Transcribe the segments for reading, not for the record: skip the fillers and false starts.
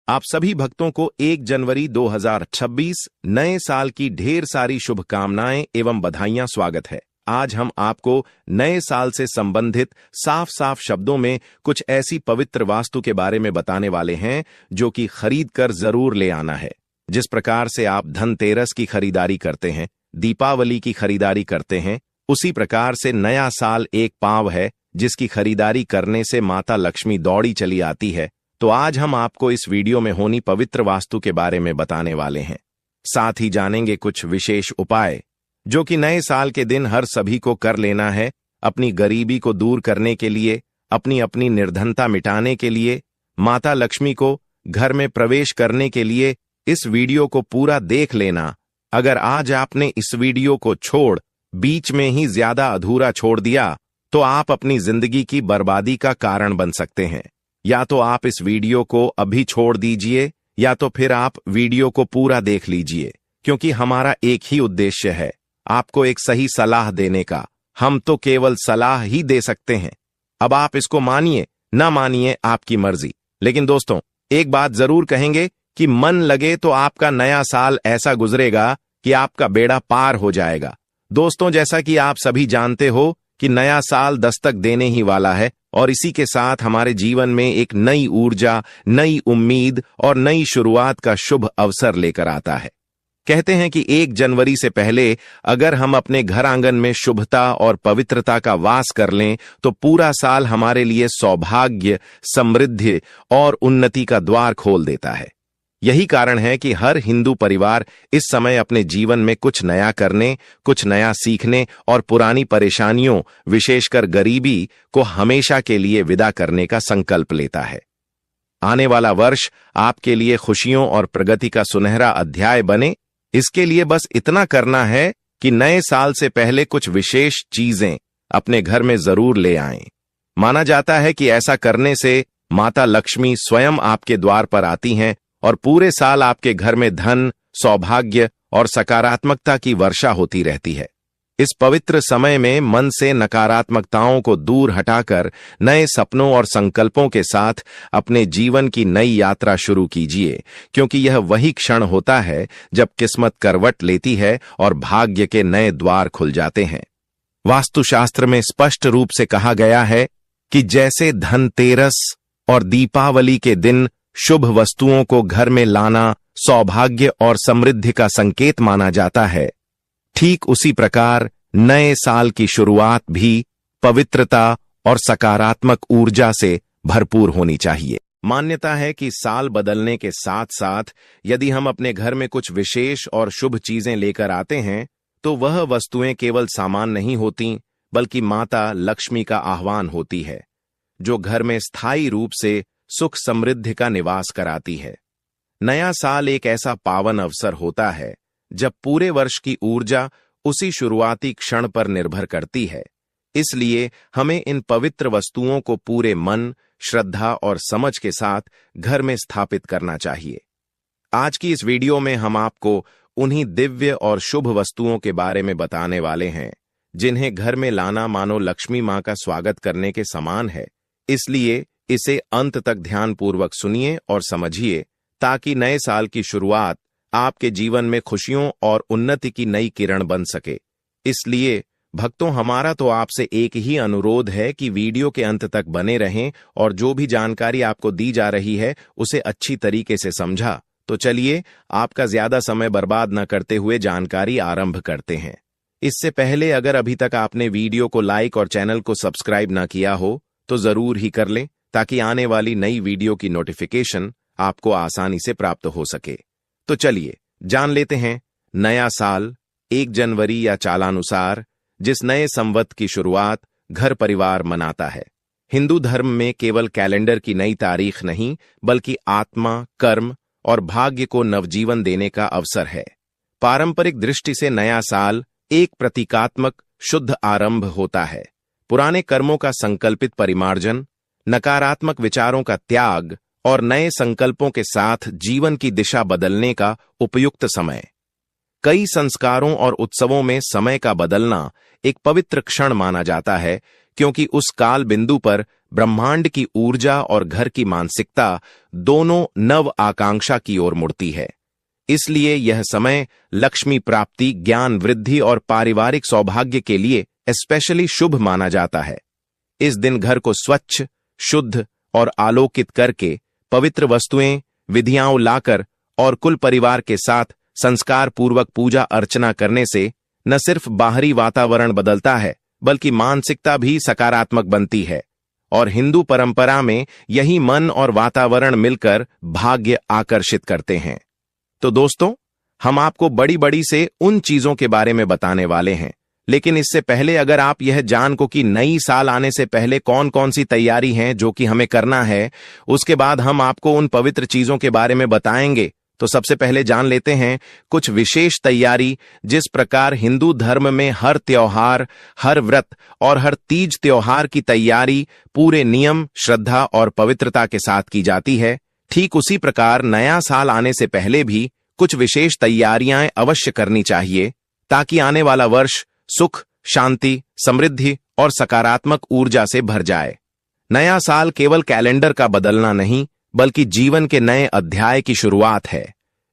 आप सभी भक्तों को 1 जनवरी 2026 नए साल की ढेर सारी शुभकामनाएं एवं बधाइयां। स्वागत है। आज हम आपको नए साल से संबंधित साफ साफ शब्दों में कुछ ऐसी पवित्र वास्तु के बारे में बताने वाले हैं जो कि खरीद कर जरूर ले आना है। जिस प्रकार से आप धनतेरस की खरीदारी करते हैं, दीपावली की खरीदारी करते हैं, उसी प्रकार से नया साल एक पांव है जिसकी खरीदारी करने से माता लक्ष्मी दौड़ी चली आती है। तो आज हम आपको इस वीडियो में होनी पवित्र वास्तु के बारे में बताने वाले हैं। साथ ही जानेंगे कुछ विशेष उपाय जो कि नए साल के दिन हर सभी को कर लेना है, अपनी गरीबी को दूर करने के लिए, अपनी अपनी निर्धनता मिटाने के लिए, माता लक्ष्मी को घर में प्रवेश करने के लिए। इस वीडियो को पूरा देख लेना। अगर आज आपने इस वीडियो को छोड़ बीच में ही ज्यादा अधूरा छोड़ दिया तो आप अपनी जिंदगी की बर्बादी का कारण बन सकते हैं। या तो आप इस वीडियो को अभी छोड़ दीजिए या तो फिर आप वीडियो को पूरा देख लीजिए, क्योंकि हमारा एक ही उद्देश्य है, आपको एक सही सलाह देने का। हम तो केवल सलाह ही दे सकते हैं। अब आप इसको मानिए ना मानिए, आपकी मर्जी। लेकिन दोस्तों, एक बात जरूर कहेंगे कि मन लगे तो आपका नया साल ऐसा गुजरेगा कि आपका बेड़ा पार हो जाएगा। दोस्तों, जैसा कि आप सभी जानते हो कि नया साल दस्तक देने ही वाला है और इसी के साथ हमारे जीवन में एक नई ऊर्जा, नई उम्मीद और नई शुरुआत का शुभ अवसर लेकर आता है। कहते हैं कि 1 जनवरी से पहले अगर हम अपने घर आंगन में शुभता और पवित्रता का वास कर लें तो पूरा साल हमारे लिए सौभाग्य, समृद्धि और उन्नति का द्वार खोल देता है। यही कारण है कि हर हिंदू परिवार इस समय अपने जीवन में कुछ नया करने, कुछ नया सीखने और पुरानी परेशानियों, विशेषकर गरीबी को हमेशा के लिए विदा करने का संकल्प लेता है। आने वाला वर्ष आपके लिए खुशियों और प्रगति का सुनहरा अध्याय बने, इसके लिए बस इतना करना है कि नए साल से पहले कुछ विशेष चीजें अपने घर में जरूर ले आएं। माना जाता है कि ऐसा करने से माता लक्ष्मी स्वयं आपके द्वार पर आती हैं और पूरे साल आपके घर में धन, सौभाग्य और सकारात्मकता की वर्षा होती रहती है। इस पवित्र समय में मन से नकारात्मकताओं को दूर हटाकर नए सपनों और संकल्पों के साथ अपने जीवन की नई यात्रा शुरू कीजिए, क्योंकि यह वही क्षण होता है जब किस्मत करवट लेती है और भाग्य के नए द्वार खुल जाते हैं। वास्तुशास्त्र में स्पष्ट रूप से कहा गया है कि जैसे धनतेरस और दीपावली के दिन शुभ वस्तुओं को घर में लाना सौभाग्य और समृद्धि का संकेत माना जाता है, ठीक उसी प्रकार नए साल की शुरुआत भी पवित्रता और सकारात्मक ऊर्जा से भरपूर होनी चाहिए। मान्यता है कि साल बदलने के साथ साथ यदि हम अपने घर में कुछ विशेष और शुभ चीजें लेकर आते हैं तो वह वस्तुएं केवल सामान नहीं होती, बल्कि माता लक्ष्मी का आह्वान होती है, जो घर में स्थायी रूप से सुख समृद्धि का निवास कराती है। नया साल एक ऐसा पावन अवसर होता है जब पूरे वर्ष की ऊर्जा उसी शुरुआती क्षण पर निर्भर करती है। इसलिए हमें इन पवित्र वस्तुओं को पूरे मन, श्रद्धा और समझ के साथ घर में स्थापित करना चाहिए। आज की इस वीडियो में हम आपको उन्हीं दिव्य और शुभ वस्तुओं के बारे में बताने वाले हैं जिन्हें घर में लाना मानो लक्ष्मी मां का स्वागत करने के समान है। इसलिए इसे अंत तक ध्यानपूर्वक सुनिए और समझिए, ताकि नए साल की शुरुआत आपके जीवन में खुशियों और उन्नति की नई किरण बन सके। इसलिए भक्तों, हमारा तो आपसे एक ही अनुरोध है कि वीडियो के अंत तक बने रहें और जो भी जानकारी आपको दी जा रही है उसे अच्छी तरीके से समझा। तो चलिए, आपका ज्यादा समय बर्बाद न करते हुए जानकारी आरंभ करते हैं। इससे पहले अगर अभी तक आपने वीडियो को लाइक और चैनल को सब्सक्राइब न किया हो तो जरूर ही कर लें, ताकि आने वाली नई वीडियो की नोटिफिकेशन आपको आसानी से प्राप्त हो सके। तो चलिए जान लेते हैं नया साल 1 जनवरी या चालानुसार जिस नए संवत की शुरुआत घर परिवार मनाता है। हिंदू धर्म में केवल कैलेंडर की नई तारीख नहीं, बल्कि आत्मा, कर्म और भाग्य को नवजीवन देने का अवसर है। पारंपरिक दृष्टि से नया साल एक प्रतीकात्मक शुद्ध आरंभ होता है। पुराने कर्मों का संकल्पित परिमार्जन, नकारात्मक विचारों का त्याग और नए संकल्पों के साथ जीवन की दिशा बदलने का उपयुक्त समय। कई संस्कारों और उत्सवों में समय का बदलना एक पवित्र क्षण माना जाता है, क्योंकि उस काल बिंदु पर ब्रह्मांड की ऊर्जा और घर की मानसिकता दोनों नव आकांक्षा की ओर मुड़ती है। इसलिए यह समय लक्ष्मी प्राप्ति, ज्ञान वृद्धि और पारिवारिक सौभाग्य के लिए स्पेशली शुभ माना जाता है। इस दिन घर को स्वच्छ, शुद्ध और आलोकित करके पवित्र वस्तुएं, विधियां लाकर और कुल परिवार के साथ संस्कार पूर्वक पूजा अर्चना करने से न सिर्फ बाहरी वातावरण बदलता है, बल्कि मानसिकता भी सकारात्मक बनती है। और हिंदू परंपरा में यही मन और वातावरण मिलकर भाग्य आकर्षित करते हैं। तो दोस्तों, हम आपको बड़ी बड़ी से उन चीजों के बारे में बताने वाले हैं, लेकिन इससे पहले अगर आप यह जान को कि नई साल आने से पहले कौन कौन सी तैयारी हैं जो कि हमें करना है, उसके बाद हम आपको उन पवित्र चीजों के बारे में बताएंगे। तो सबसे पहले जान लेते हैं कुछ विशेष तैयारी जिस प्रकार हिंदू धर्म में हर त्योहार, हर व्रत और हर तीज त्योहार की तैयारी पूरे नियम, श्रद्धा और पवित्रता के साथ की जाती है। ठीक उसी प्रकार नया साल आने से पहले भी कुछ विशेष तैयारियां अवश्य करनी चाहिए, ताकि आने वाला वर्ष सुख, शांति, समृद्धि और सकारात्मक ऊर्जा से भर जाए। नया साल केवल कैलेंडर का बदलना नहीं, बल्कि जीवन के नए अध्याय की शुरुआत है।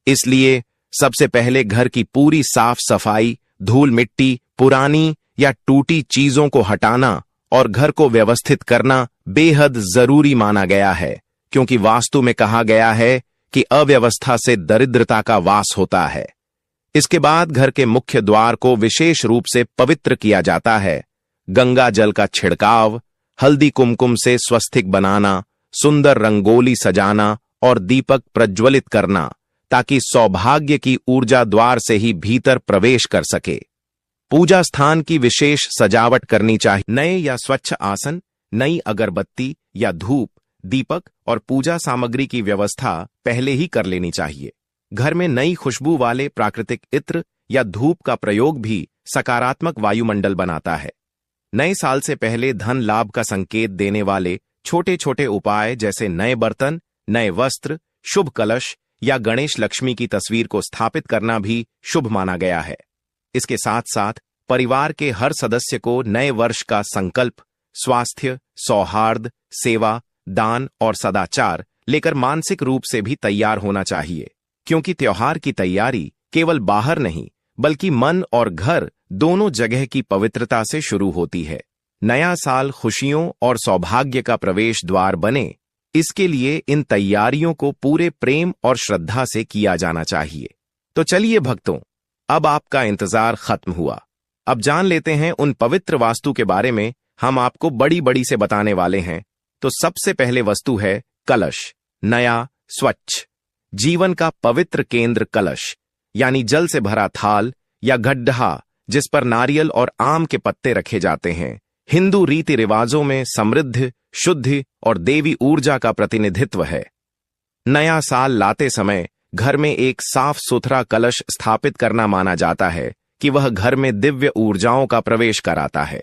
इसलिए सबसे पहले घर की पूरी साफ सफाई, धूल मिट्टी, पुरानी या टूटी चीजों को हटाना और घर को व्यवस्थित करना बेहद जरूरी माना गया है, क्योंकि वास्तु में कहा गया है कि अव्यवस्था से दरिद्रता का वास होता है। इसके बाद घर के मुख्य द्वार को विशेष रूप से पवित्र किया जाता है। गंगा जल का छिड़काव, हल्दी कुमकुम से स्वस्तिक बनाना, सुंदर रंगोली सजाना और दीपक प्रज्वलित करना, ताकि सौभाग्य की ऊर्जा द्वार से ही भीतर प्रवेश कर सके। पूजा स्थान की विशेष सजावट करनी चाहिए। नए या स्वच्छ आसन, नई अगरबत्ती या धूप, दीपक और पूजा सामग्री की व्यवस्था पहले ही कर लेनी चाहिए। घर में नई खुशबू वाले प्राकृतिक इत्र या धूप का प्रयोग भी सकारात्मक वायुमंडल बनाता है। नए साल से पहले धन लाभ का संकेत देने वाले छोटे छोटे उपाय जैसे नए बर्तन, नए वस्त्र, शुभ कलश या गणेश लक्ष्मी की तस्वीर को स्थापित करना भी शुभ माना गया है। इसके साथ साथ परिवार के हर सदस्य को नए वर्ष का संकल्प, स्वास्थ्य, सौहार्द, सेवा, दान और सदाचार लेकर मानसिक रूप से भी तैयार होना चाहिए, क्योंकि त्योहार की तैयारी केवल बाहर नहीं, बल्कि मन और घर दोनों जगह की पवित्रता से शुरू होती है। नया साल खुशियों और सौभाग्य का प्रवेश द्वार बने, इसके लिए इन तैयारियों को पूरे प्रेम और श्रद्धा से किया जाना चाहिए। तो चलिए भक्तों, अब आपका इंतजार खत्म हुआ। अब जान लेते हैं उन पवित्र वास्तु के बारे में हम आपको बड़ी बड़ी से बताने वाले हैं। तो सबसे पहले वस्तु है कलश, नया, स्वच्छ। जीवन का पवित्र केंद्र कलश, यानी जल से भरा थाल या गड्ढा जिस पर नारियल और आम के पत्ते रखे जाते हैं, हिंदू रीति रिवाजों में समृद्धि, शुद्धि और देवी ऊर्जा का प्रतिनिधित्व है। नया साल लाते समय घर में एक साफ सुथरा कलश स्थापित करना माना जाता है कि वह घर में दिव्य ऊर्जाओं का प्रवेश कराता है।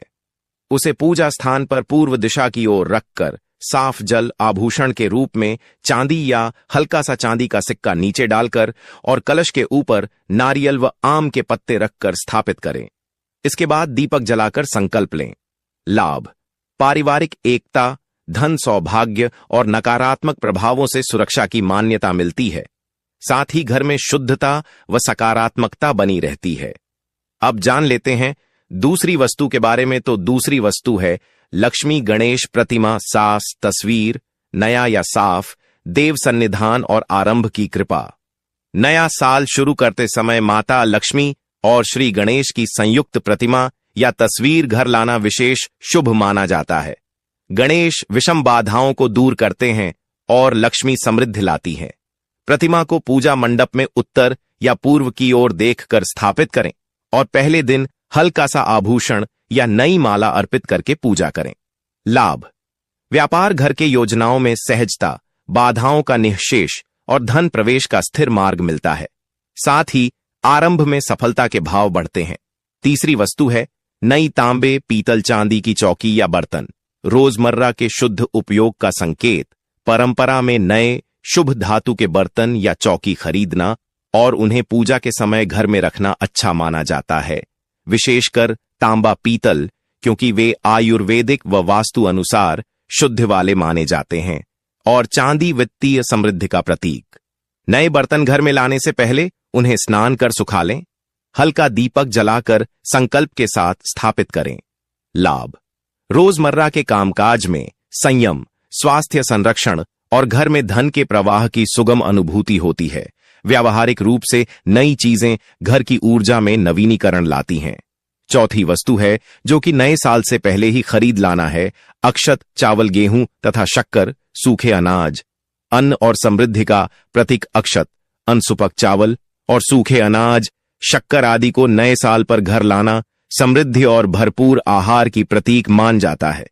उसे पूजा स्थान पर पूर्व दिशा की ओर रखकर साफ जल आभूषण के रूप में चांदी या हल्का सा चांदी का सिक्का नीचे डालकर और कलश के ऊपर नारियल व आम के पत्ते रखकर स्थापित करें। इसके बाद दीपक जलाकर संकल्प लें। लाभ, पारिवारिक एकता, धन सौभाग्य और नकारात्मक प्रभावों से सुरक्षा की मान्यता मिलती है। साथ ही घर में शुद्धता व सकारात्मकता बनी रहती है। अब जान लेते हैं दूसरी वस्तु के बारे में। तो दूसरी वस्तु है लक्ष्मी गणेश प्रतिमा, सास, तस्वीर, नया या साफ, देव सन्निधान और आरंभ की कृपा। नया साल शुरू करते समय माता लक्ष्मी और श्री गणेश की संयुक्त प्रतिमा या तस्वीर घर लाना विशेष शुभ माना जाता है। गणेश विषम बाधाओं को दूर करते हैं और लक्ष्मी समृद्धि लाती हैं। प्रतिमा को पूजा मंडप में उत्तर या पूर्व की ओर देखकर स्थापित करें और पहले दिन हल्का सा आभूषण या नई माला अर्पित करके पूजा करें। लाभ, व्यापार घर के योजनाओं में सहजता, बाधाओं का निःशेष और धन प्रवेश का स्थिर मार्ग मिलता है। साथ ही आरंभ में सफलता के भाव बढ़ते हैं। तीसरी वस्तु है नई तांबे, पीतल, चांदी की चौकी या बर्तन। रोजमर्रा के शुद्ध उपयोग का संकेत। परंपरा में नए शुभ धातु के बर्तन या चौकी खरीदना और उन्हें पूजा के समय घर में रखना अच्छा माना जाता है। विशेषकर तांबा, पीतल, क्योंकि वे आयुर्वेदिक व वास्तु अनुसार शुद्ध वाले माने जाते हैं और चांदी वित्तीय समृद्धि का प्रतीक। नए बर्तन घर में लाने से पहले उन्हें स्नान कर सुखा लें। हल्का दीपक जलाकर संकल्प के साथ स्थापित करें। लाभ: रोजमर्रा के कामकाज में संयम, स्वास्थ्य संरक्षण और घर में धन के प्रवाह की सुगम अनुभूति होती है। व्यावहारिक रूप से नई चीजें घर की ऊर्जा में नवीनीकरण लाती हैं। चौथी वस्तु है जो कि नए साल से पहले ही खरीद लाना है: अक्षत, चावल, गेहूं तथा शक्कर, सूखे अनाज। अन्न और समृद्धि का प्रतीक अक्षत, अनसुपक चावल और सूखे अनाज, शक्कर आदि को नए साल पर घर लाना समृद्धि और भरपूर आहार की प्रतीक मान जाता है।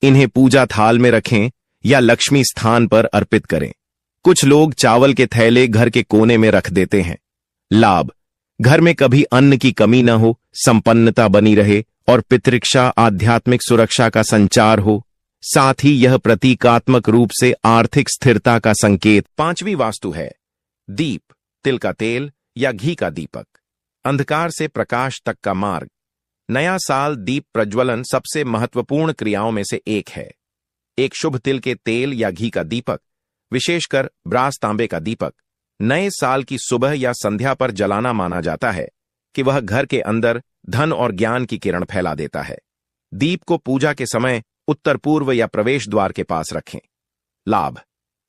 इन्हें पूजा थाल में रखें या लक्ष्मी स्थान पर अर्पित करें। कुछ लोग चावल के थैले घर के कोने में रख देते हैं। लाभ: घर में कभी अन्न की कमी न हो, संपन्नता बनी रहे और पितृक्षा, आध्यात्मिक सुरक्षा का संचार हो। साथ ही यह प्रतीकात्मक रूप से आर्थिक स्थिरता का संकेत। पांचवी वास्तु है दीप, तिल का तेल या घी का दीपक। अंधकार से प्रकाश तक का मार्ग। नया साल दीप प्रज्वलन सबसे महत्वपूर्ण क्रियाओं में से एक है। एक शुभ तिल के तेल या घी का दीपक, विशेषकर ब्रास तांबे का दीपक, नए साल की सुबह या संध्या पर जलाना माना जाता है कि वह घर के अंदर धन और ज्ञान की किरण फैला देता है। दीप को पूजा के समय उत्तर पूर्व या प्रवेश द्वार के पास रखें। लाभ: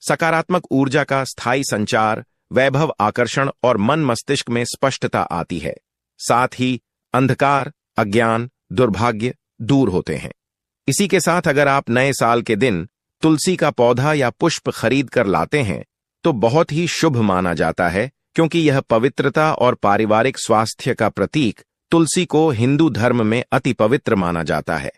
सकारात्मक ऊर्जा का स्थायी संचार, वैभव, आकर्षण और मन मस्तिष्क में स्पष्टता आती है। साथ ही अंधकार, अज्ञान, दुर्भाग्य दूर होते हैं। इसी के साथ अगर आप नए साल के दिन तुलसी का पौधा या पुष्प खरीद कर लाते हैं तो बहुत ही शुभ माना जाता है, क्योंकि यह पवित्रता और पारिवारिक स्वास्थ्य का प्रतीक। तुलसी को हिंदू धर्म में अति पवित्र माना जाता है।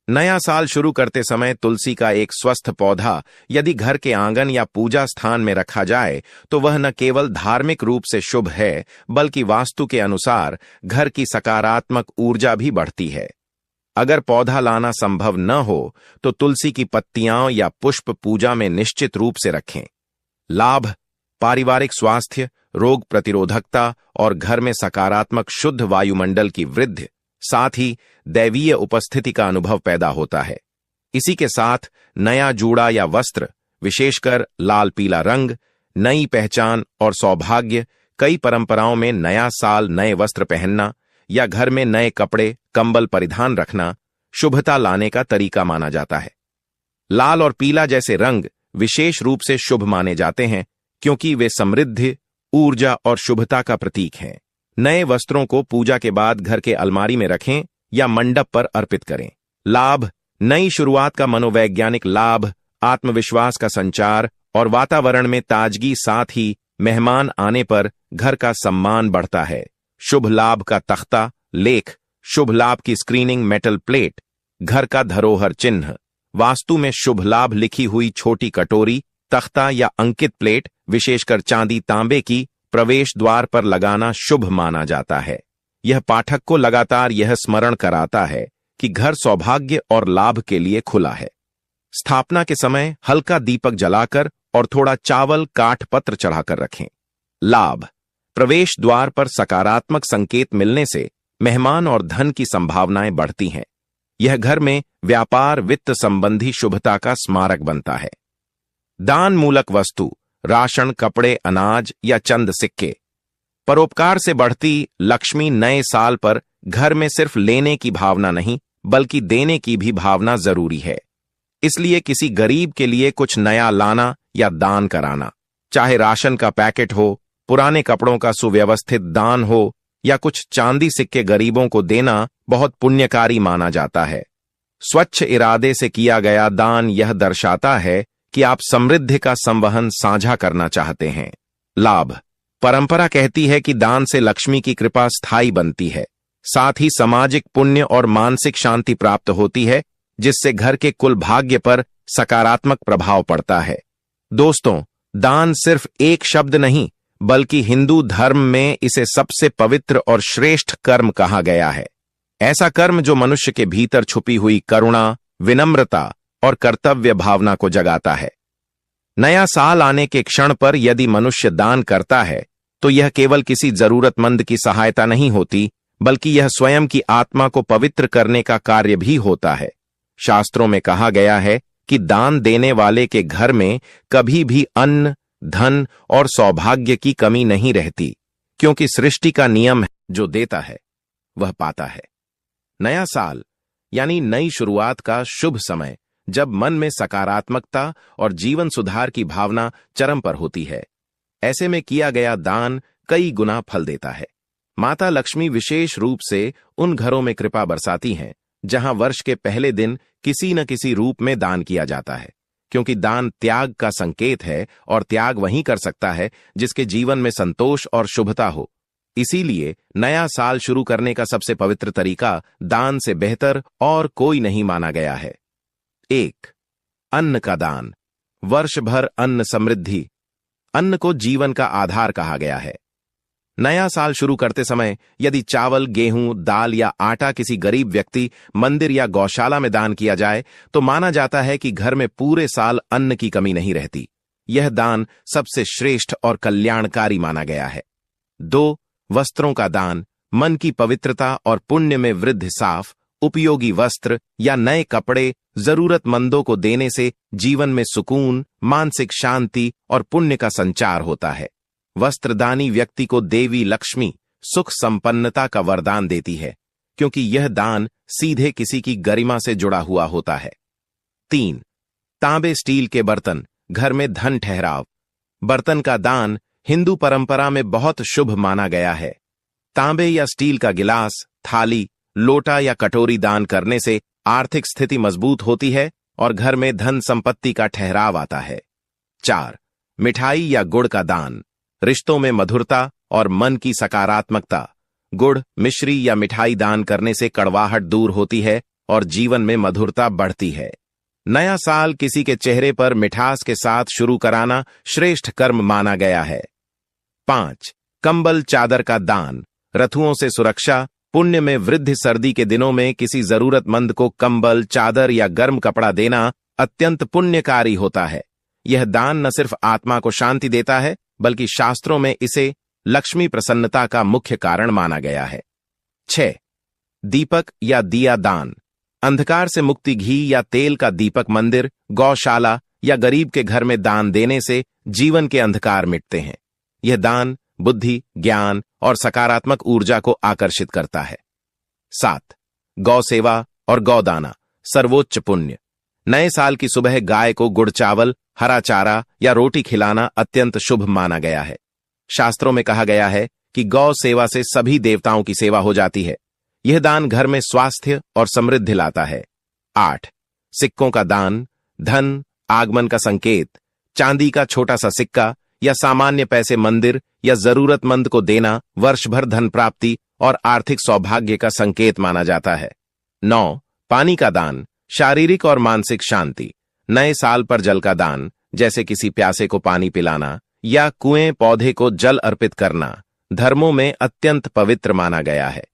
नया साल शुरू करते समय तुलसी का एक स्वस्थ पौधा यदि घर के आंगन या पूजा स्थान में रखा जाए तो वह न केवल धार्मिक रूप से शुभ है, बल्कि वास्तु के अनुसार घर की सकारात्मक ऊर्जा भी बढ़ती है। अगर पौधा लाना संभव न हो तो तुलसी की पत्तियां या पुष्प पूजा में निश्चित रूप से रखें। लाभ: पारिवारिक स्वास्थ्य, रोग प्रतिरोधकता और घर में सकारात्मक शुद्ध वायुमंडल की वृद्धि। साथ ही दैवीय उपस्थिति का अनुभव पैदा होता है। इसी के साथ नया जूड़ा या वस्त्र, विशेषकर लाल पीला रंग, नई पहचान और सौभाग्य। कई परंपराओं में नया साल नए वस्त्र पहनना या घर में नए कपड़े, कंबल परिधान रखना शुभता लाने का तरीका माना जाता है। लाल और पीला जैसे रंग विशेष रूप से शुभ माने जाते हैं, क्योंकि वे समृद्धि, ऊर्जा और शुभता का प्रतीक हैं। नए वस्त्रों को पूजा के बाद घर के अलमारी में रखें या मंडप पर अर्पित करें। लाभ: नई शुरुआत का मनोवैज्ञानिक लाभ, आत्मविश्वास का संचार और वातावरण में ताजगी। साथ ही मेहमान आने पर घर का सम्मान बढ़ता है। शुभ लाभ का तख्ता, लेख, शुभ लाभ की स्क्रीनिंग, मेटल प्लेट, घर का धरोहर चिन्ह। वास्तु में शुभ लाभ लिखी हुई छोटी कटोरी, तख्ता या अंकित प्लेट, विशेषकर चांदी तांबे की, प्रवेश द्वार पर लगाना शुभ माना जाता है। यह पाठक को लगातार यह स्मरण कराता है कि घर सौभाग्य और लाभ के लिए खुला है। स्थापना के समय हल्का दीपक जलाकर और थोड़ा चावल, काठ, पत्र चढ़ाकर रखें। लाभ: प्रवेश द्वार पर सकारात्मक संकेत मिलने से मेहमान और धन की संभावनाएं बढ़ती हैं। यह घर में व्यापार, वित्त संबंधी शुभता का स्मारक बनता है। दान मूलक वस्तु, राशन, कपड़े, अनाज या चंद सिक्के। परोपकार से बढ़ती लक्ष्मी। नए साल पर घर में सिर्फ लेने की भावना नहीं, बल्कि देने की भी भावना जरूरी है। इसलिए किसी गरीब के लिए कुछ नया लाना या दान कराना, चाहे राशन का पैकेट हो, पुराने कपड़ों का सुव्यवस्थित दान हो या कुछ चांदी सिक्के गरीबों को देना, बहुत पुण्यकारी माना जाता है। स्वच्छ इरादे से किया गया दान यह दर्शाता है कि आप समृद्धि का संवहन साझा करना चाहते हैं। लाभ: परंपरा कहती है कि दान से लक्ष्मी की कृपा स्थायी बनती है। साथ ही सामाजिक पुण्य और मानसिक शांति प्राप्त होती है, जिससे घर के कुल भाग्य पर सकारात्मक प्रभाव पड़ता है। दोस्तों, दान सिर्फ एक शब्द नहीं, बल्कि हिंदू धर्म में इसे सबसे पवित्र और श्रेष्ठ कर्म कहा गया है। ऐसा कर्म जो मनुष्य के भीतर छुपी हुई करुणा, विनम्रता और कर्तव्य भावना को जगाता है। नया साल आने के क्षण पर यदि मनुष्य दान करता है तो यह केवल किसी जरूरतमंद की सहायता नहीं होती, बल्कि यह स्वयं की आत्मा को पवित्र करने का कार्य भी होता है। शास्त्रों में कहा गया है कि दान देने वाले के घर में कभी भी अन्न, धन और सौभाग्य की कमी नहीं रहती, क्योंकि सृष्टि का नियम है, जो देता है वह पाता है। नया साल यानी नई शुरुआत का शुभ समय, जब मन में सकारात्मकता और जीवन सुधार की भावना चरम पर होती है। ऐसे में किया गया दान कई गुना फल देता है। माता लक्ष्मी विशेष रूप से उन घरों में कृपा बरसाती हैं जहां वर्ष के पहले दिन किसी न किसी रूप में दान किया जाता है, क्योंकि दान त्याग का संकेत है और त्याग वही कर सकता है जिसके जीवन में संतोष और शुभता हो। इसीलिए नया साल शुरू करने का सबसे पवित्र तरीका दान से बेहतर और कोई नहीं माना गया है। 1. अन्न का दान। वर्ष भर अन्न समृद्धि। अन्न को जीवन का आधार कहा गया है। नया साल शुरू करते समय यदि चावल, गेहूं, दाल या आटा किसी गरीब व्यक्ति, मंदिर या गौशाला में दान किया जाए तो माना जाता है कि घर में पूरे साल अन्न की कमी नहीं रहती। यह दान सबसे श्रेष्ठ और कल्याणकारी माना गया है। 2. वस्त्रों का दान। मन की पवित्रता और पुण्य में वृद्धि। साफ, उपयोगी वस्त्र या नए कपड़े जरूरतमंदों को देने से जीवन में सुकून, मानसिक शांति और पुण्य का संचार होता है। वस्त्रदानी व्यक्ति को देवी लक्ष्मी सुख संपन्नता का वरदान देती है, क्योंकि यह दान सीधे किसी की गरिमा से जुड़ा हुआ होता है। 3. तांबे स्टील के बर्तन। घर में धन ठहराव। बर्तन का दान हिंदू परंपरा में बहुत शुभ माना गया है। तांबे या स्टील का गिलास, थाली, लोटा या कटोरी दान करने से आर्थिक स्थिति मजबूत होती है और घर में धन संपत्ति का ठहराव आता है। 4. मिठाई या गुड़ का दान। रिश्तों में मधुरता और मन की सकारात्मकता। गुड़, मिश्री या मिठाई दान करने से कड़वाहट दूर होती है और जीवन में मधुरता बढ़ती है। नया साल किसी के चेहरे पर मिठास के साथ शुरू कराना श्रेष्ठ कर्म माना गया है। 5. कंबल चादर का दान। रथुओं से सुरक्षा, पुण्य में वृद्धि। सर्दी के दिनों में किसी जरूरतमंद को कंबल, चादर या गर्म कपड़ा देना अत्यंत पुण्यकारी होता है। यह दान न सिर्फ आत्मा को शांति देता है, बल्कि शास्त्रों में इसे लक्ष्मी प्रसन्नता का मुख्य कारण माना गया है। 6. दीपक या दिया दान। अंधकार से मुक्ति। घी या तेल का दीपक मंदिर, गौशाला या गरीब के घर में दान देने से जीवन के अंधकार मिटते हैं। यह दान बुद्धि, ज्ञान और सकारात्मक ऊर्जा को आकर्षित करता है। 7. गौ सेवा और गौदाना। सर्वोच्च पुण्य। नए साल की सुबह गाय को गुड़ चावल, हरा चारा या रोटी खिलाना अत्यंत शुभ माना गया है। शास्त्रों में कहा गया है कि गौ सेवा से सभी देवताओं की सेवा हो जाती है। यह दान घर में स्वास्थ्य और समृद्धि लाता है। 8. सिक्कों का दान। धन आगमन का संकेत। चांदी का छोटा सा सिक्का या सामान्य पैसे मंदिर या जरूरतमंद को देना वर्ष भर धन प्राप्ति और आर्थिक सौभाग्य का संकेत माना जाता है। 9. पानी का दान। शारीरिक और मानसिक शांति। नए साल पर जल का दान, जैसे किसी प्यासे को पानी पिलाना या कुएं पौधे को जल अर्पित करना, धर्मों में अत्यंत पवित्र माना गया है।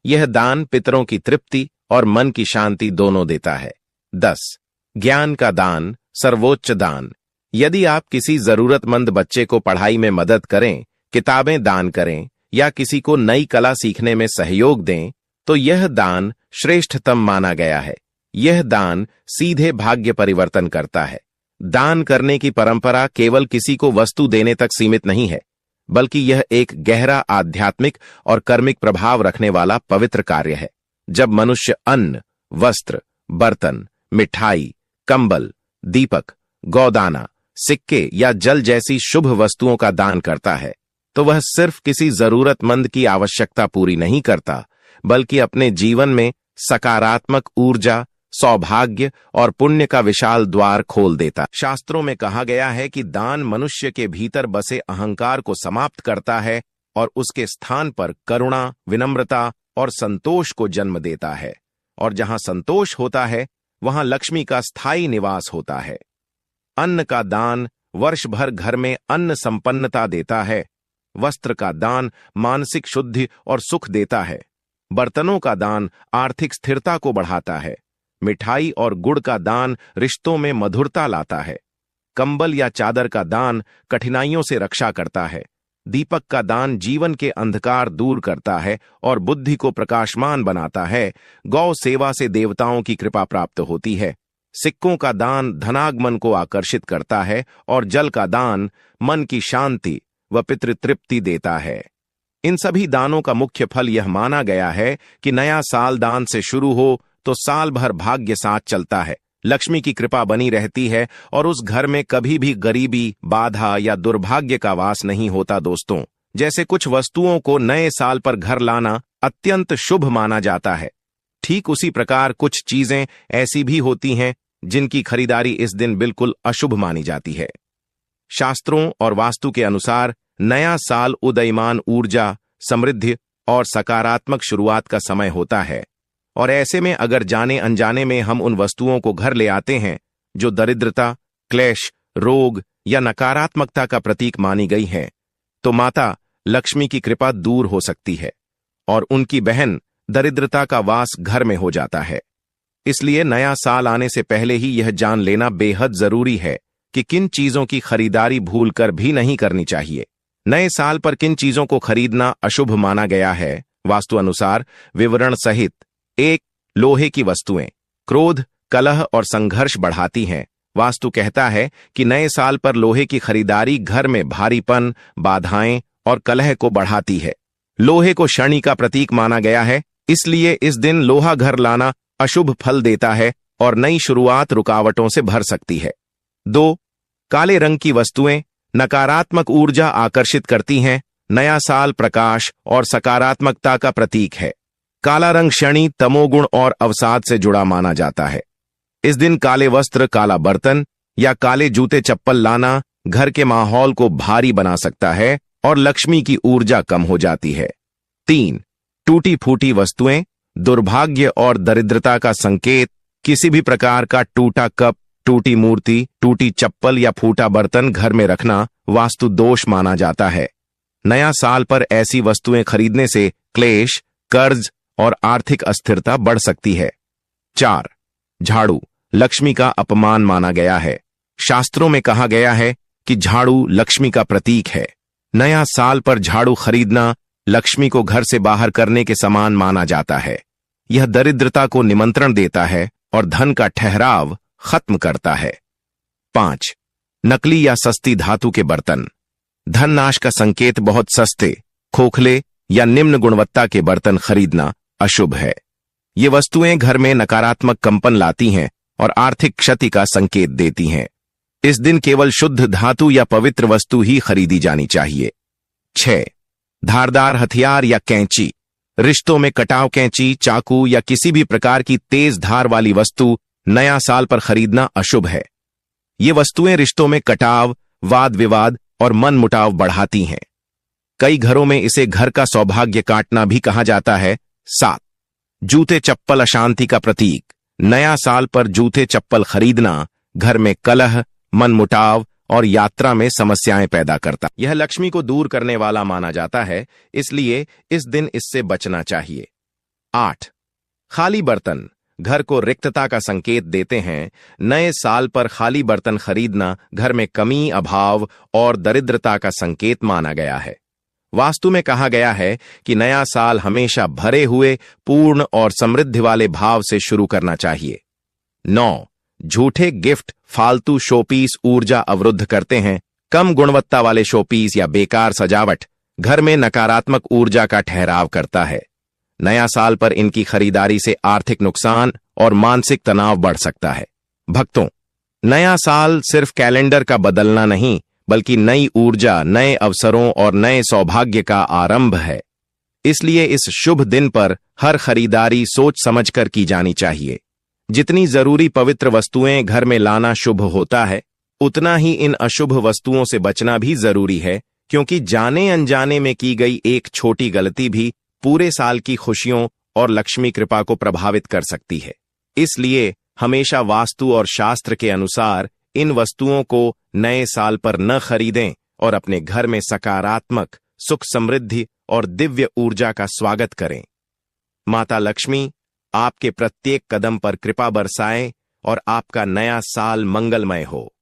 यह दान पितरों की तृप्ति और मन की शांति दोनों देता है। 10. ज्ञान का दान। सर्वोच्च दान। यदि आप किसी जरूरतमंद बच्चे को पढ़ाई में मदद करें, किताबें दान करें या किसी को नई कला सीखने में सहयोग दें, तो यह दान श्रेष्ठतम माना गया है। यह दान सीधे भाग्य परिवर्तन करता है। दान करने की परंपरा केवल किसी को वस्तु देने तक सीमित नहीं है, बल्कि यह एक गहरा आध्यात्मिक और कर्मिक प्रभाव रखने वाला पवित्र कार्य है। जब मनुष्य अन्न, वस्त्र, बर्तन, मिठाई, कंबल, दीपक, गौदाना, सिक्के या जल जैसी शुभ वस्तुओं का दान करता है, तो वह सिर्फ किसी जरूरतमंद की आवश्यकता पूरी नहीं करता, बल्कि अपने जीवन में सकारात्मक ऊर्जा, सौभाग्य और पुण्य का विशाल द्वार खोल देता। शास्त्रों में कहा गया है कि दान मनुष्य के भीतर बसे अहंकार को समाप्त करता है और उसके स्थान पर करुणा, विनम्रता और संतोष को जन्म देता है, और जहां संतोष होता है वहां लक्ष्मी का स्थायी निवास होता है। अन्न का दान वर्ष भर घर में अन्न संपन्नता देता है। वस्त्र का दान मानसिक शुद्धि और सुख देता है। बर्तनों का दान आर्थिक स्थिरता को बढ़ाता है। मिठाई और गुड़ का दान रिश्तों में मधुरता लाता है। कंबल या चादर का दान कठिनाइयों से रक्षा करता है। दीपक का दान जीवन के अंधकार दूर करता है और बुद्धि को प्रकाशमान बनाता है। गौ सेवा से देवताओं की कृपा प्राप्त होती है। सिक्कों का दान धनागमन को आकर्षित करता है और जल का दान मन की शांति व पितृतृप्ति देता है। इन सभी दानों का मुख्य फल यह माना गया है कि नया साल दान से शुरू हो तो साल भर भाग्य साथ चलता है, लक्ष्मी की कृपा बनी रहती है और उस घर में कभी भी गरीबी, बाधा या दुर्भाग्य का वास नहीं होता। दोस्तों, जैसे कुछ वस्तुओं को नए साल पर घर लाना अत्यंत शुभ माना जाता है, ठीक उसी प्रकार कुछ चीजें ऐसी भी होती हैं जिनकी खरीदारी इस दिन बिल्कुल अशुभ मानी जाती है। शास्त्रों और वास्तु के अनुसार नया साल उदयमान ऊर्जा, समृद्धि और सकारात्मक शुरुआत का समय होता है और ऐसे में अगर जाने अनजाने में हम उन वस्तुओं को घर ले आते हैं जो दरिद्रता, क्लेश, रोग या नकारात्मकता का प्रतीक मानी गई हैं, तो माता लक्ष्मी की कृपा दूर हो सकती है और उनकी बहन दरिद्रता का वास घर में हो जाता है। इसलिए नया साल आने से पहले ही यह जान लेना बेहद जरूरी है कि किन चीजों की खरीदारी भूलकर भी नहीं करनी चाहिए। नए साल पर किन चीजों को खरीदना अशुभ माना गया है, वास्तु अनुसार विवरण सहित। 1. लोहे की वस्तुएं क्रोध, कलह और संघर्ष बढ़ाती हैं। वास्तु कहता है कि नए साल पर लोहे की खरीदारी घर में भारीपन, बाधाएं और कलह को बढ़ाती है। लोहे को शनि का प्रतीक माना गया है, इसलिए इस दिन लोहा घर लाना अशुभ फल देता है और नई शुरुआत रुकावटों से भर सकती है। 2. काले रंग की वस्तुएं नकारात्मक ऊर्जा आकर्षित करती हैं। नया साल प्रकाश और सकारात्मकता का प्रतीक है। काला रंग शनि, तमोगुण और अवसाद से जुड़ा माना जाता है। इस दिन काले वस्त्र, काला बर्तन या काले जूते चप्पल लाना घर के माहौल को भारी बना सकता है और लक्ष्मी की ऊर्जा कम हो जाती है। 3. टूटी फूटी वस्तुएं दुर्भाग्य और दरिद्रता का संकेत। किसी भी प्रकार का टूटा कप, टूटी मूर्ति, टूटी चप्पल या फूटा बर्तन घर में रखना वास्तु दोष माना जाता है। नया साल पर ऐसी वस्तुएं खरीदने से क्लेश, कर्ज और आर्थिक अस्थिरता बढ़ सकती है। 4. झाड़ू लक्ष्मी का अपमान माना गया है। शास्त्रों में कहा गया है कि झाड़ू लक्ष्मी का प्रतीक है। नया साल पर झाड़ू खरीदना लक्ष्मी को घर से बाहर करने के समान माना जाता है। यह दरिद्रता को निमंत्रण देता है और धन का ठहराव खत्म करता है। 5. नकली या सस्ती धातु के बर्तन धन नाश का संकेत। बहुत सस्ते, खोखले या निम्न गुणवत्ता के बर्तन खरीदना अशुभ है। ये वस्तुएं घर में नकारात्मक कंपन लाती हैं और आर्थिक क्षति का संकेत देती हैं। इस दिन केवल शुद्ध धातु या पवित्र वस्तु ही खरीदी जानी चाहिए। 6. धारदार हथियार या कैंची रिश्तों में कटाव कैंची, चाकू या किसी भी प्रकार की तेज धार वाली वस्तु नया साल पर खरीदना अशुभ है। ये वस्तुएं रिश्तों में कटाव, वाद विवाद और मन मुटाव बढ़ाती हैं। कई घरों में इसे घर का सौभाग्य काटना भी कहा जाता है। 7. जूते चप्पल अशांति का प्रतीक। नया साल पर जूते चप्पल खरीदना घर में कलह, मन मुटाव और यात्रा में समस्याएं पैदा करता। यह लक्ष्मी को दूर करने वाला माना जाता है, इसलिए इस दिन इससे बचना चाहिए। 8. खाली बर्तन घर को रिक्तता का संकेत देते हैं। नए साल पर खाली बर्तन खरीदना घर में कमी, अभाव और दरिद्रता का संकेत माना गया है। वास्तु में कहा गया है कि नया साल हमेशा भरे हुए, पूर्ण और समृद्धि वाले भाव से शुरू करना चाहिए। 9. झूठे गिफ्ट, फालतू शोपीस ऊर्जा अवरुद्ध करते हैं। कम गुणवत्ता वाले शोपीस या बेकार सजावट घर में नकारात्मक ऊर्जा का ठहराव करता है। नया साल पर इनकी खरीदारी से आर्थिक नुकसान और मानसिक तनाव बढ़ सकता है। भक्तों, नया साल सिर्फ कैलेंडर का बदलना नहीं, बल्कि नई ऊर्जा, नए अवसरों और नए सौभाग्य का आरंभ है। इसलिए इस शुभ दिन पर हर खरीदारी सोच समझकर की जानी चाहिए। जितनी जरूरी पवित्र वस्तुएं घर में लाना शुभ होता है, उतना ही इन अशुभ वस्तुओं से बचना भी जरूरी है, क्योंकि जाने अनजाने में की गई एक छोटी गलती भी पूरे साल की खुशियों और लक्ष्मी कृपा को प्रभावित कर सकती है। इसलिए हमेशा वास्तु और शास्त्र के अनुसार इन वस्तुओं को नए साल पर न खरीदें और अपने घर में सकारात्मक, सुख, समृद्धि और दिव्य ऊर्जा का स्वागत करें। माता लक्ष्मी आपके प्रत्येक कदम पर कृपा बरसाएं और आपका नया साल मंगलमय हो।